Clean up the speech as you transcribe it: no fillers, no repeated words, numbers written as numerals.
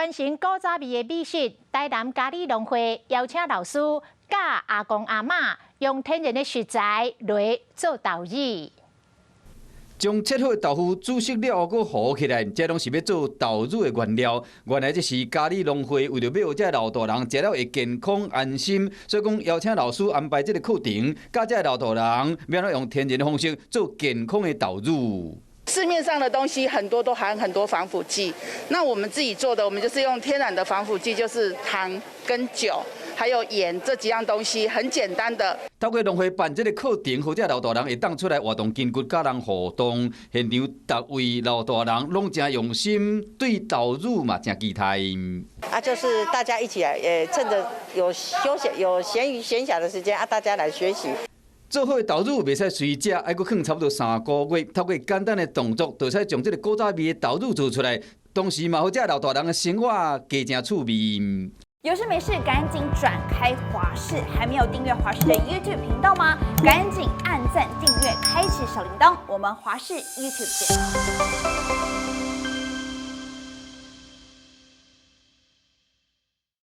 传承古早味的美食，台南咖喱农会邀请老师教阿公阿嬷用天然的食材来做豆乳。将切好的豆腐煮熟了，搁糊起来，这拢是要做豆乳的原料。原来这是咖喱农会为了要这老大人食了会健康安心，所以讲邀请老师安排这个课程，教这老大人要怎用天然的方式做健康的豆乳。 市面上的东西很多都含很多防腐剂，那我们自己做的，我们就是用天然的防腐剂，就是糖跟酒，还有盐这几样东西，很简单的。透过农会办这个课程，或者老大人会当出来活动筋骨，甲人互动。现场各位老大人拢真用心，对豆乳嘛真期待。就是大家一起来，趁着有休闲、有闲余闲暇的时间大家来学习。 做好的豆乳袂使随食，还阁放差不多3个月。透过简单的动作，就使将这个古早味的豆乳做出来。同时嘛，好这老大人的生活加正趣味。有事没事赶紧转开华视，还没有订阅华视的 YouTube 频道吗？赶紧按赞、订阅、开启小铃铛，我们华视 YouTube 见。